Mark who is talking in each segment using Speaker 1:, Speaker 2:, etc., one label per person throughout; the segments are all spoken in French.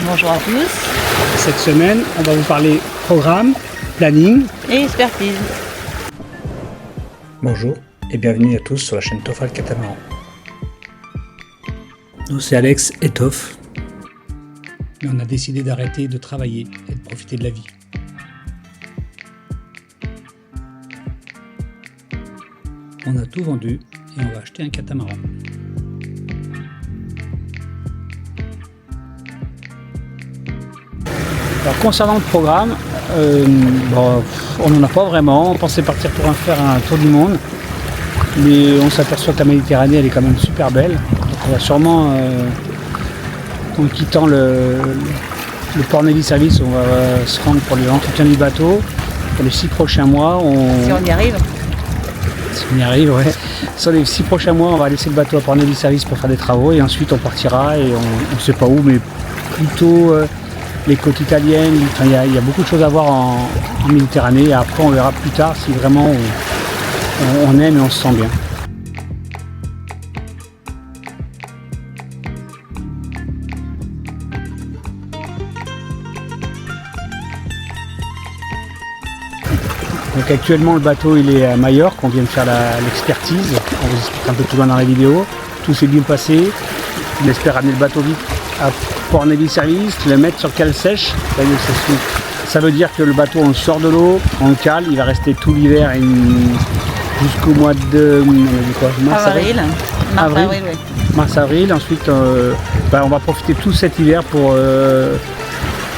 Speaker 1: Bonjour à tous.
Speaker 2: Cette semaine, on va vous parler programme, planning
Speaker 1: et expertise.
Speaker 2: Bonjour et bienvenue à tous sur la chaîne Tofal Catamaran. Nous c'est Alex et Tof. Mais on a décidé d'arrêter de travailler et de profiter de la vie. On a tout vendu et on va acheter un catamaran. Alors concernant le programme, on n'en a pas vraiment. On pensait partir pour faire un tour du monde, mais on s'aperçoit que la Méditerranée elle est quand même super belle. Donc on va sûrement, en quittant le port Navy Service, on va se rendre pour l'entretien du bateau. Pour les 6 prochains mois,
Speaker 1: si on y arrive.
Speaker 2: Si on y arrive, ouais. Sur les 6 prochains mois, on va laisser le bateau à port Navy Service pour faire des travaux et ensuite on partira et on ne sait pas où, mais plutôt les côtes italiennes. Enfin, il y a beaucoup de choses à voir en Méditerranée et après on verra plus tard si vraiment on aime et on se sent bien. Donc actuellement le bateau il est à Majorque, on vient de faire l'expertise, on vous explique un peu plus loin dans la vidéo. Tout s'est bien passé, on espère amener le bateau vite à port Navy Service, le mettre sur cale sèche. Ça veut dire que le bateau on le sort de l'eau, on le cale, il va rester tout l'hiver jusqu'au mois de mars-avril. Ensuite on va profiter tout cet hiver pour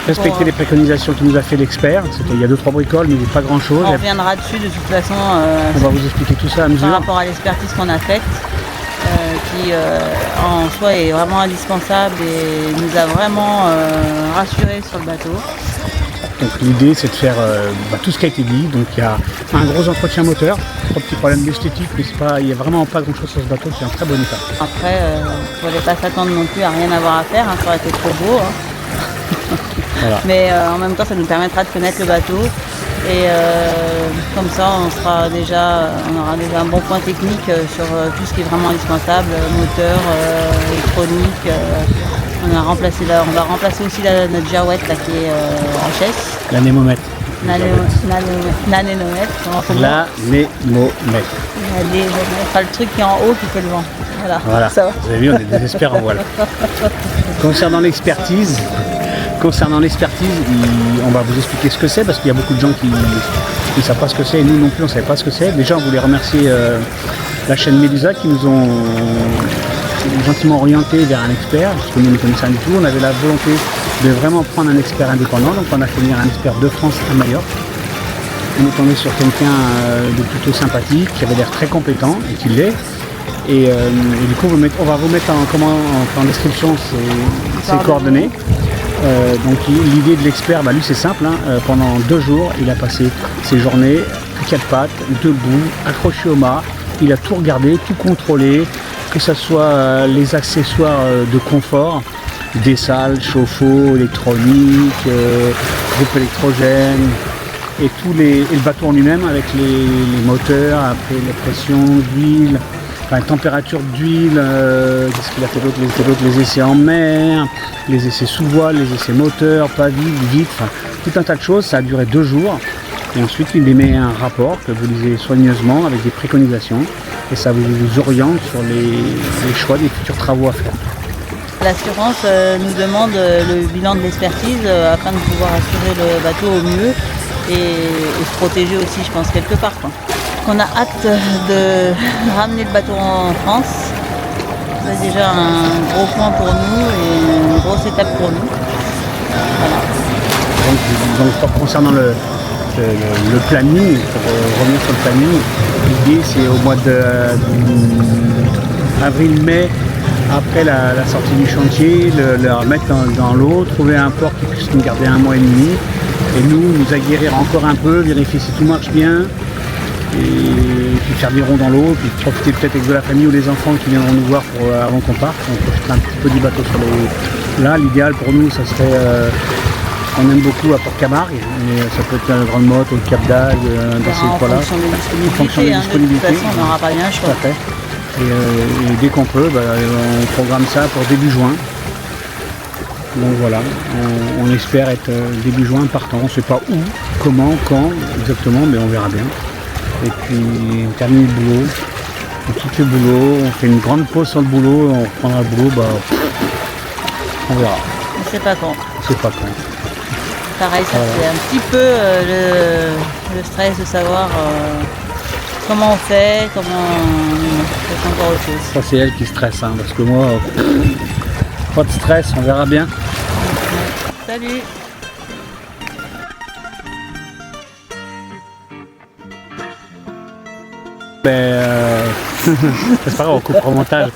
Speaker 2: respecter les préconisations qu'il nous a fait l'expert. Il y a 2-3 bricoles, mais il n'y a pas grand chose.
Speaker 1: On reviendra dessus de toute façon.
Speaker 2: On va vous expliquer tout ça à mesure.
Speaker 1: Par rapport à l'expertise qu'on a faite, qui en soi est vraiment indispensable et nous a vraiment rassurés sur le bateau.
Speaker 2: Donc l'idée c'est de faire tout ce qui a été dit. Donc il y a un gros entretien moteur, 3 petits problèmes d'esthétique, mais il n'y a vraiment pas grand chose sur ce bateau, c'est en très bon état.
Speaker 1: Après, il ne fallait pas s'attendre non plus à rien avoir à faire, ça aurait été trop beau. Voilà. Mais en même temps ça nous permettra de connaître le bateau et comme ça on aura déjà un bon point technique sur tout ce qui est vraiment indispensable, moteur, électronique. On va remplacer aussi notre girouette là, qui est HS.
Speaker 2: L'anémomètre.
Speaker 1: L'anémomètre. Enfin, le truc qui est en haut qui fait le vent. Voilà. Ça va.
Speaker 2: Vous avez vu, on est des experts en voile. Concernant l'expertise, on va vous expliquer ce que c'est parce qu'il y a beaucoup de gens qui ne savent pas ce que c'est et nous non plus on ne savait pas ce que c'est. Déjà on voulait remercier la chaîne Medusa qui nous ont gentiment orientés vers un expert parce que nous ne connaissions rien du tout. On avait la volonté de vraiment prendre un expert indépendant, donc on a fait venir un expert de France à Majorque. On est tombé sur quelqu'un de plutôt sympathique, qui avait l'air très compétent et qui l'est. Et du coup on va vous mettre en description ses coordonnées. Donc l'idée de l'expert, lui c'est simple, pendant 2 jours il a passé ses journées à 4 pattes, debout, accroché au mât, il a tout regardé, tout contrôlé, que ce soit les accessoires de confort, des salles, chauffe-eau, électronique, groupe électrogène et le bateau en lui-même avec les moteurs, après la pression d'huile, la température d'huile, qu'est-ce qu'il a fait d'autre, les essais en mer, les essais sous voile, les essais moteurs, pas vide, tout un tas de choses. Ça a duré 2 jours et ensuite il émet un rapport que vous lisez soigneusement avec des préconisations et ça vous oriente sur les choix des futurs travaux à faire.
Speaker 1: L'assurance nous demande le bilan de l'expertise afin de pouvoir assurer le bateau au mieux et se protéger aussi, je pense, quelque part. On a hâte de ramener le bateau en France. C'est déjà un gros point pour nous et une grosse étape pour nous. Voilà.
Speaker 2: Donc concernant le planning, pour revenir sur le planning, l'idée c'est au mois d'avril-mai, après la sortie du chantier, le remettre dans l'eau, trouver un port qui puisse nous garder 1 mois et demi et nous aguerrir encore un peu, vérifier si tout marche bien. Et puis faire des ronds dans l'eau, puis profiter peut-être avec de la famille ou des enfants qui viendront nous voir avant qu'on parte. On profitera un petit peu du bateau sur les... Là, l'idéal pour nous, ça serait... on aime beaucoup à Port-Camargue, mais ça peut être la Grande Motte ou le Cap d'Agde, dans ces coins-là.
Speaker 1: En fonction des disponibilités. De toute façon, on n'aura pas bien le choix.
Speaker 2: Et dès qu'on peut, on programme ça pour début juin. Donc voilà, on espère être début juin partant. On ne sait pas où, comment, quand exactement, mais on verra bien. Et puis on termine le boulot, on quitte le boulot, on fait une grande pause sur le boulot, on reprendra le boulot, on verra.
Speaker 1: On sait pas quand.
Speaker 2: On sait pas quand.
Speaker 1: Pareil, ça c'est un petit peu le stress de savoir comment on fait, comment on fait encore autre chose.
Speaker 2: Ça c'est elle qui stresse, hein, parce que moi, pas de stress, on verra bien.
Speaker 1: Salut!
Speaker 2: C'est pas grave, on coupera au montage.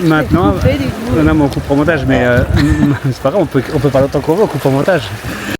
Speaker 2: Maintenant, non, mais on coupe au montage, mais c'est pas grave, on peut parler autant qu'on veut, on coupe au montage.